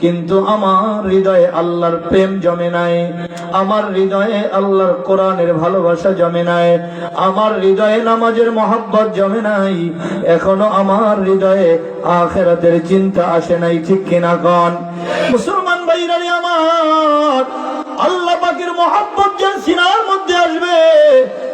কিন্তু আমার হৃদয়ে আল্লাহর প্রেম জমে নাই, আমার হৃদয়ে আল্লাহর কোরআনের ভালোবাসা জমে নাই, আমার হৃদয়ে নামাজের মহব্বত জমে নাই, এখনো আমার হৃদয়ে আখিরাতের চিন্তা আসে নাই। ঠিক কিনা কোন? মুসলমান ভাইরা রে আমার, আল্লাহ পাকের মহব্বত যার সিনার মধ্যে আসবে,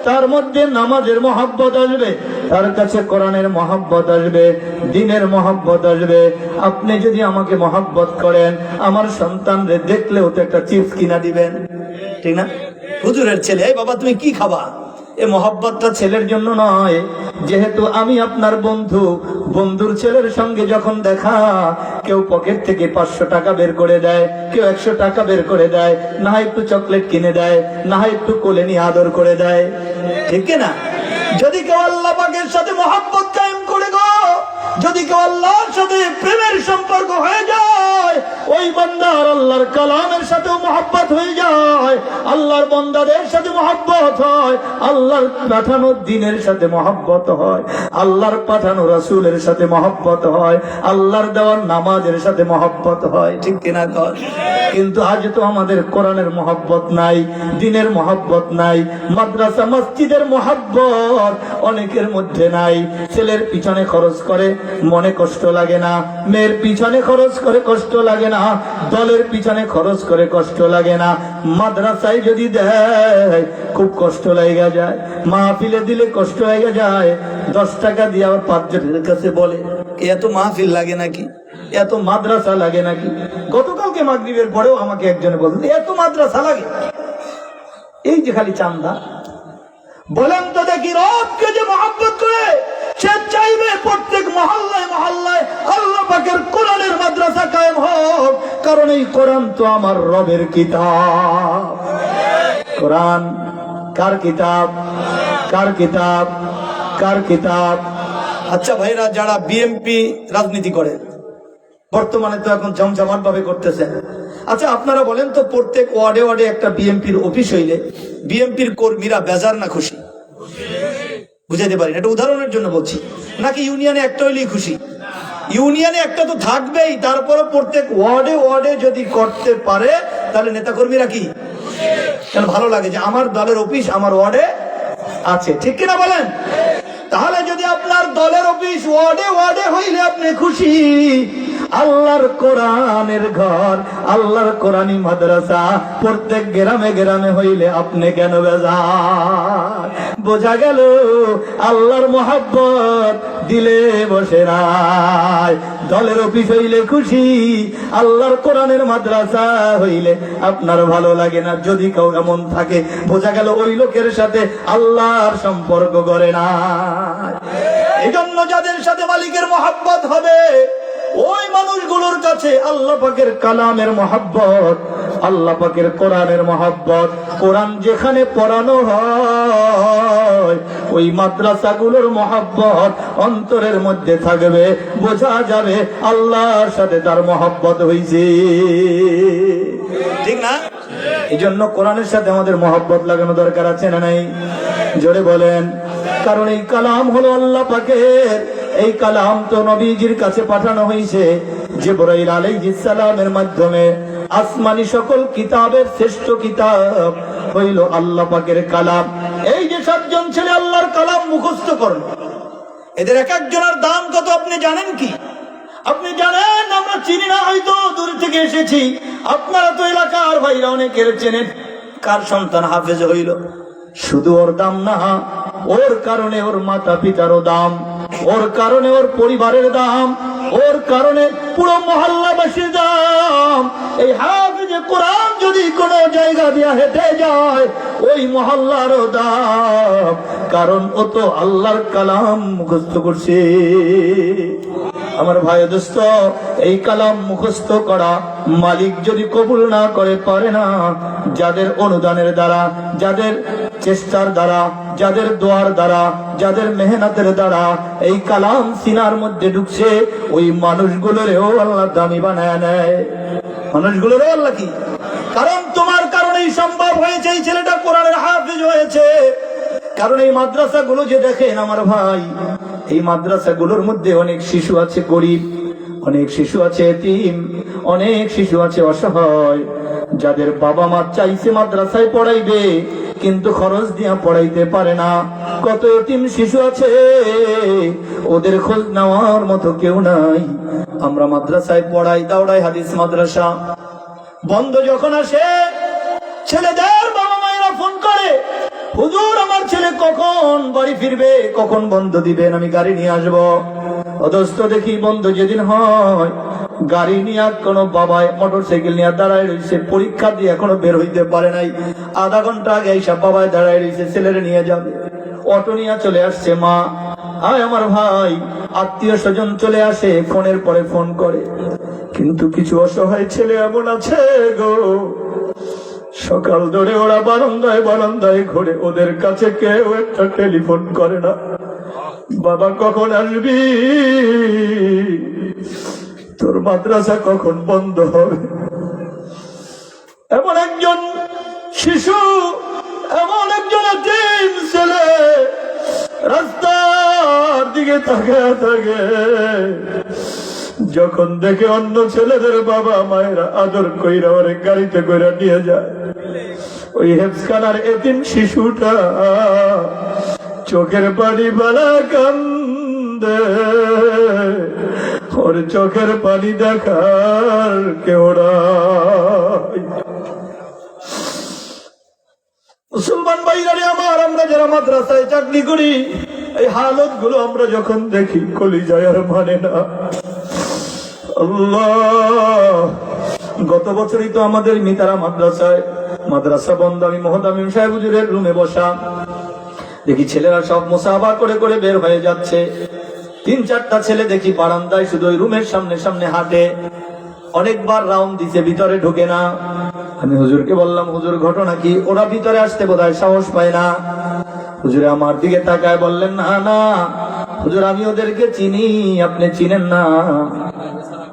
তার মধ্যে নামাজের মহব্বত আসবে, তার কাছে কোরআনের মহব্বত আসবে, দ্বীনের মহব্বত আসবে। আপনি যদি আমাকে মহব্বত করেন, আমার সন্তানরে দেখলেও তো একটা চিপস কিনা দিবেন, ঠিক না? হুজুরের ছেলে, এই বাবা তুমি কি খাবা? এই মহব্বতটা ছেলের জন্য নয়, যেহেতু আমি আপনার বন্ধু, বন্ধুর ছেলের সঙ্গে যখন দেখা, কেউ পকেট থেকে 500 টাকা বের করে দেয়, কেউ 100 টাকা বের করে দেয়, না হয় একটু চকলেট কিনে দেয়, না হয় একটু কোলে নিয়ে আদর করে দেয়, ঠিক না? যদি কেউ আল্লাহ পাকের সাথে মহব্বত কায়েম করে গো, যদি কেউ আল্লাহর সাথে প্রেমের সম্পর্ক হয়ে যায়, ওই বান্দার আল্লাহর কালামের সাথেও মহব্বত হয়ে যায়, আল্লাহর বান্দাদের সাথে মহব্বত হয়, আল্লাহর পাঠানো দ্বীনের সাথে মহব্বত হয়, আল্লাহর পাঠানো রাসূলের সাথে মহব্বত হয়, আল্লাহর দেওয়ার নামাজের সাথে মহব্বত হয়, ঠিক কিনা কর? কিন্তু আজ তো আমাদের কোরআনের মহব্বত নাই, দ্বীনের মহব্বত নাই, মাদ্রাসা মসজিদের মহব্বত অনেকের মধ্যে নাই। ছেলের পিছনে খরচ করে মনে কষ্ট লাগে না, মেয়ের পিছনে খরচ করে কষ্ট লাগে না, দলের পিছনে খরচ করে কষ্ট লাগে না, মাদ্রাসায় যদি দেয় খুব কষ্ট লেগে যায়, মাহফিলে দিলে কষ্ট লেগে যায়। 10 টাকা দিয়ে আবার 5 জনের কাছে বলে, এত মাহফিল লাগে নাকি, এত মাদ্রাসা লাগে নাকি? গতকালকে মাগরিবের পরেও আমাকে একজনে বলতে, এত মাদ্রাসা লাগে? এই যে খালি চান্দা। বলেন তো দেখি, রবকে যে মহব্বত করে, সে সে চাইবে প্রত্যেক মহল্লায় মহল্লায় আল্লাহ পাকের কোরআনের মাদ্রাসা কায়েম হোক, কারণ এই কোরআন তো আমার রবের কিতাব। কোরআন কার কিতাব? কার কিতাব? কার কিতাব? আচ্ছা ভাইরা, যারা বিএমপি রাজনীতি করে, বর্তমানে তো এখন জমজমাট ভাবে করতেছেন, আচ্ছা আপনারা বলেন তো, প্রত্যেক ওয়ার্ডে ওয়ার্ডে একটা বিএমপির অফিস হইলে বিএমপির কর্মীরা বেজার না খুশি? বুঝাইতে পারি না, এটা উদাহরণের জন্য বলছি। নাকি ইউনিয়নে একটা হইলেই খুশি? ইউনিয়নে একটা তো থাকবেই, তারপরে প্রত্যেক ওয়ার্ডে ওয়ার্ডে যদি করতে পারে তাহলে নেতাকর্মীরা কি কেন ভালো লাগে যে আমার দলের অফিস আমার ওয়ার্ডে আছে, ঠিক কিনা বলেন? তাহলে যদি আপনার দলের অফিস ওয়ার্ডে ওয়ার্ডে হইলে আপনি খুশি, আল্লাহর কোরআনের ঘর, আল্লাহর কোরআনী মাদ্রাসা প্রত্যেক গ্রামে গ্রামে হইলে আপনি কেন বেজার? বোঝা গেল আল্লাহর মোহাব্বত দিলে বসে নাই। দলের অফিস হইলে খুশি, আল্লাহর কোরআনের মাদ্রাসা হইলে আপনার ভালো লাগে না। যদি কেউ এমন থাকে, বোঝা গেল ওই লোকের সাথে আল্লাহর সম্পর্ক করে না। এই জন্য যাদের সাথে মালিকের মোহাব্বত হবে, ওই মানুষগুলোর কাছে আল্লাহ পাকের কালামের মহব্বত, আল্লাহ পাকের কোরআনের মহব্বত, কোরআন যেখানে পড়ানো হয় ওই মাদ্রাসাগুলোর মহব্বত অন্তরের মধ্যে থাকবে, বোঝা যাবে আল্লাহর সাথে তার মহব্বত হইছে, ঠিক না? এই জন্য কোরআনের সাথে আমাদের মহব্বত লাগানো দরকার আছে না নাই? জোরে বলেন। কারণ এই কালাম হলো আল্লাহ পাকের, এই কালাম তো নবীজির কাছে পাঠানো হয়েছে জিবরাইল আলাইহিস সালামের মাধ্যমে। আসমানি সকল কিতাবের শ্রেষ্ঠ কিতাব হইল আল্লাহ পাকের কালাম। এই যে 7 জন ছেলে আল্লাহর কালাম মুখস্থ করল, এদের এক একজনের দাম কত আপনি জানেন কি? আপনি জানেন? আমরা চিনি না, হয়তো দূর থেকে এসেছি। আপনারা তো এলাকার ভাইরা অনেকের চেনেন। কার সন্তান হাফেজ হইল, শুধু ওর দাম না, ওর কারণে ওর মাতা পিতারও দাম, ওর কারণে ওর পরিবারের দাম, ওর কারণে পুরো মহল্লাবাসীর দাম। এই হাফেজে কোরআন যদি কোন জায়গা দিয়ে হেঁটে যায়, ওই মহল্লারও দাম, কারণ ও তো আল্লাহর কালাম মুখস্থ করছে। আমার ভাই দোস্ত, এই কালাম মুখস্থ করা মালিক যদি কবুল না করে, পারে না। যাদের অনুদানের দ্বারা, যাদের চেষ্টার দ্বারা, যাদের দোয়ার দ্বারা, যাদের মেহনতের দ্বারা এই কালাম সিনার মধ্যে ঢুকছে, ওই মানুষগুলোরেও আল্লাহ দামি বানায় নেয়। মানুষগুলোরেও আল্লাহ কি? কারণ তোমার কারণেই সম্ভব হয়েছে এই ছেলেটা কোরআনের হাফেজ হয়েছে। কারণ এই মাদ্রাসাগুলো যে দেখেন আমার ভাই, এই মাদ্রাসাগুলোর মধ্যে অনেক শিশু আছে গরিব, অনেক শিশু আছে এতিম, অনেক শিশু আছে অসহায়, যাদের বাবা মা চাইছে মাদ্রাসায় পড়াইবে কিন্তু খরচ দিয়া পড়াইতে পারে না। কত এতিম শিশু আছে, ওদের খোঁজ নেওয়ার মতো কেউ নাই। আমরা মাদ্রাসায় পড়াই, দাওড়াই হাদিস মাদ্রাসা। বন্ধ যখন আসে, ছেলেদের বাবা মায়েরা ফোন করে, হুজুর আমার ছেলে কখন বাড়ি ফিরবে, কখন বন্ধ দিবেন, আমি গাড়ি নিয়ে আসবো। অদস্ত দেখি বন্ধ যেদিন হয়, গাড়ি নিয়ে কোনো বাবায় মোটরসাইকেল নিয়ে দাঁড়ায় রয়েছে, পরীক্ষা দিয়ে এখনো বের হইতে পারে নাই। আধা ঘন্টা আগে এইসব বাবায় দাঁড়ায় রয়েছে, ছেলেরে নিয়ে যাবে। অটো নিয়ে চলে আসছে মা। আয় আমার ভাই, আত্মীয় স্বজন চলে আসে, ফোনের পরে ফোন করে। কিন্তু কিছু অসহায় ছেলে এমন আছে গো, সকাল ধরে ওরা বারান্দায় বারান্দায় ঘুরে, ওদের কাছে কেউ একটা টেলিফোন করে না। বাবা কখন আসবি, তোর মাদ্রাসা কখন বন্ধ হবে। এমন একজন শিশু, এমন একজন এতিম ছেলে রাস্তার দিকে তাকিয়ে থাকে, যখন দেখে অন্য ছেলেদের বাবা মায়েরা আদর কইরা ওরে গাড়িতে কইরা নিয়ে যায়, ওই হেফখানার এতিম শিশুটা চোখের পানি বালা কান্দে। ওর চোখের পানি দেখার কেউ নাই। মুসলমান ভাইরা আমার, আমরা যারা মাদ্রাসায় চাকরি করি, এই হালত গুলো আমরা যখন দেখি কলিজায় আর মানে না। আল্লাহ, গত বছরই তো আমাদের মিতারা মাদ্রাসায় মাদ্রাসা বন্ধ, আমি মোহাম্মদ আমিন সাহেব হুজুরের রুমে বসা, দেখি ছেলেরা সব মুসাফা করে করে বের হয়ে যাচ্ছে। 3-4টা ছেলে দেখি বারান্দায় শুধু ওই রুমের সামনে সামনে হাঁটে। অনেকবার রাউন্ড দিছে, ভিতরে ঢুকে না। আমি হুজুরকে বললাম, হুজুর ঘটনা কি? ওরা ভিতরে আসতে বোধহয় সাহস পায় না। হুজুর আমার দিকে তাকায় বললেন, না না হুজুর, আমি ওদেরকে চিনি, আপনি চিনেন না।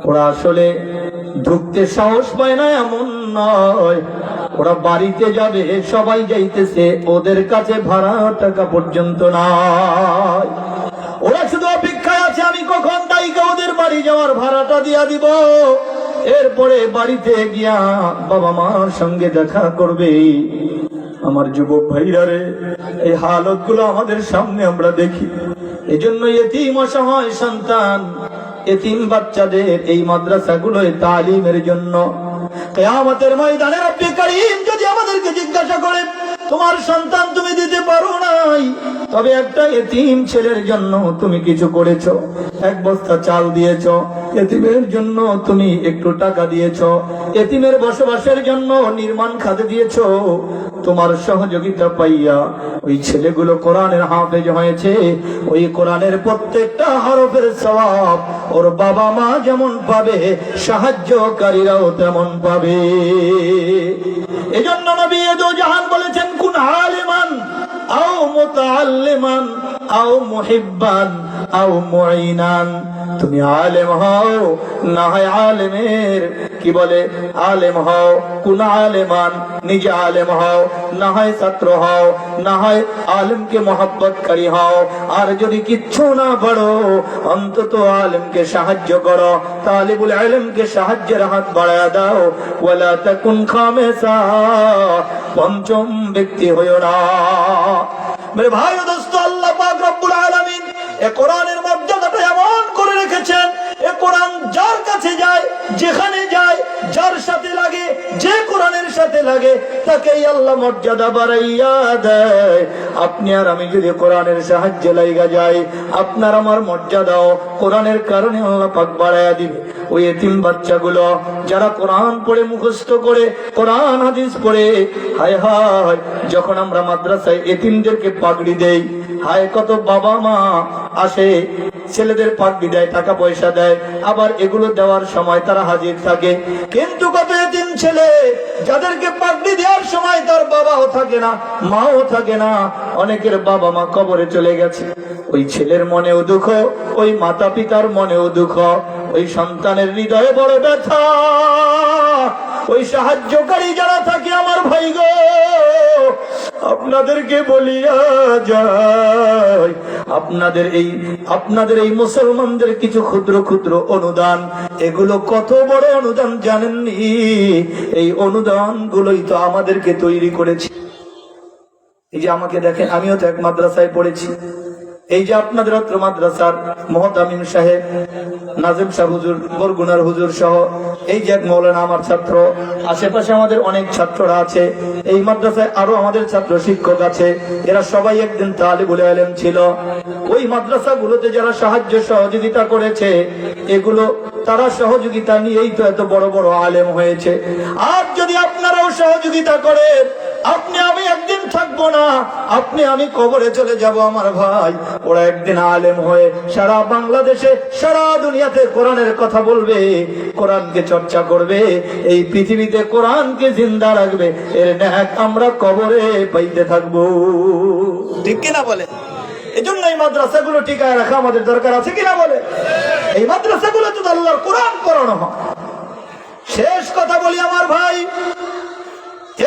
ওরা আসলে ঢুকতে সাহস পায় না এমন নয়, ওরা বাড়িতে যাবে, সবাই যাইতেছে, ওদের কাছে ভাড়া টাকা পর্যন্ত নাই। ওরা শুধু অপেক্ষায় আছে আমি কখন তাইকে ওদের বাড়ি যাওয়ার ভাড়াটা দিয়া দিব, এরপরে বাড়িতে গিয়া বাবা মার সঙ্গে দেখা করবে। আমার যুবক ভাইরা রে, এই হালত গুলো আমাদের সামনে আমরা দেখি। এই জন্য এতিম অসহায় সন্তান, এতিম বাচ্চাদের এই মাদ্রাসাগুলোয় তালিমের জন্য কিয়ামতের ময়দানে রব্বুল কারীম যদি আমাদেরকে জিজ্ঞাসা করে, তোমার সন্তান তুমি দিতে পারো নাই, তবে একটা এতিম ছেলের জন্য তুমি কিছু করেছো, 1 বস্তা চাল দিয়েছো, এতিমের জন্য তুমি একটু টাকা দিয়েছো, এতিমের বসবাসের জন্য নির্মাণ খাতে দিয়েছো, তোমার সহযোগিতা পাইয়া ওই ছেলেগুলো কোরআনের হাফেজ হয়েছে। ওই কোরআনের প্রত্যেকটা হরফের সওয়াব ওর বাবা মা যেমন পাবে, সাহায্যকারীরাও তেমন পাবে। এজন্য নবী দো জাহান বলেছেন, কুন আলিমান আও মুতাআল্লিমান আও মুহিব্বান আও মুঈনান। তুমি আলেম হও, না হয় আলেমের কি বলে আলেম হও, কোন আলেমান নিজে আলেম হও, না হয় ছাত্র হও, না হয় আলেমকে মহব্বতকারী হও। আর যদি কিচ্ছু না পারো, অন্তত আলেমকে সাহায্য করো, তালিবুল ইলমকে সাহায্যের হাত বাড়ায় দাও। ওয়ালা তাকুন খামেসা, পঞ্চম ব্যক্তি হইও না। মেরে ভাই ও দোস্ত, আল্লাহ পাক রব্বুল আলামিন এ কোরআনের মর্যাদাটা এমন করে রেখেছেন, এ কোরআন যার কাছে যায়, যেখানে যায়, যার সাথে লাগে, যে কোরআনের সাথে লাগে, তাকেই আল্লাহ মর্যাদা বাড়াইয়া দেয়। আপনি আর আমি যদি কোরআনের সাহায্যে লাইগা যাই, আপনার আমার মর্যাদাও কোরআনের কারণে আল্লাহ পাক বাড়াইয়া দিবে। ওই এতিম বাচ্চাগুলো যারা কোরআন পড়ে মুখস্থ করে, কোরআন হাদিস পড়ে, হায় হায়, যখন আমরা মাদ্রাসায় এতিমদেরকে পাগড়ি দেই, হায় কত বাবা মা আসে, ছেলেদের পাগড়ি দেয়, টাকা পয়সা দেয়, আবার এগুলো দেওয়ার সময় তারা হাজির থাকে। কিন্তু কত এতিম ছেলে যাদেরকে পাগড়ি দেওয়ার সময় তার বাবাও থাকে না, মাও থাকে না, অনেকের বাবা মা কবরে চলে গেছে। ওই ছেলের মনেও দুঃখ, ওই মাতা পিতার মনেও দুঃখ, ওই সন্তানের হৃদয়ে বড় ব্যথা। ওই সাহায্যকারী যারা থাকে আমার ভাই গো, আপনাদেরকে বলিয়া যায়, আপনাদের এই মুসলমানদের কিছু ক্ষুদ্র ক্ষুদ্র অনুদান, এগুলো কত বড় অনুদান জানেননি? এই অনুদান গুলোই তো আমাদেরকে তৈরি করেছে। এই যে আমাকে দেখেন, আমিও তো এক মাদ্রাসায় পড়েছি। এই যে আপনাদের অত্র মাদ্রাসার মুহতামিম সাহেব, নাজিম সাহেব হুজুর, বরগুনার হুজুর সহ এই যে এক মৌলানা আমার ছাত্র, আশেপাশে আমাদের অনেক ছাত্ররা আছে, এই মাদ্রাসায় আরো আমাদের ছাত্র শিক্ষক আছে, এরা সবাই একদিন তালিবুল ইলম ছিল। ওই মাদ্রাসাগুলোতে যারা সাহায্য সহযোগিতা করেছে, এগুলো তারা সহযোগিতা নিয়েই তো এত বড় বড় আলেম হয়েছে। আর যদি আপনারাও সহযোগিতা করেন, আপনি আমি একদিন থাকবো না, আপনি আমি কবরে চলে যাব আমার ভাই। ওরা একদিন আলেম হয়ে সারা বাংলাদেশে, সারা দুনিয়াতে কোরআনের কথা বলবে, কোরআনকে চর্চা করবে, এই পৃথিবীতে কোরআনকে জিন্দা রাখবে। এর নেক আমরা কবরে পাইতে থাকবো, ঠিক কিনা বলে? এই জন্য এই মাদ্রাসাগুলো টিকায় রাখা আমাদের দরকার আছে কিনা বলে? এই মাদ্রাসাগুলো তো আল্লাহর কোরআন পড়ানো হয়। শেষ কথা বলি আমার ভাই,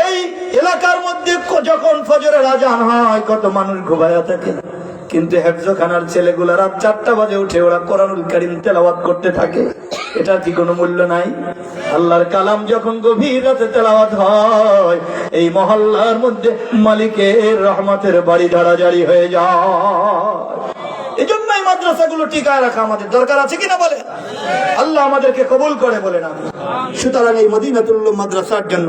এই এলাকার মধ্যে যখন ফজরের আজান হয়, কত মানুষ ঘুমায়া থাকে, কিন্তু হেফজখানার ছেলেগুলা রাত 4টা বাজে উঠে ওরা কোরআনুল কারীম তেলাওয়াত করতে থাকে। এটা কি কোনো মূল্য নাই? আল্লাহর কালাম যখন গভীর রাতে তেলাওয়াত হয়, এই মহল্লার মধ্যে মালিকের রহমতের বাড়ি ধারা জারি হয়ে যায়। এই জন্য এই মাদ্রাসাগুলো টিকায় রাখা আমাদের দরকার আছে কিনা বলে? আল্লাহ আমাদেরকে কবুল করে বলে না। সুতরাং এই মদিনাতুল উলুম মাদ্রাসার জন্য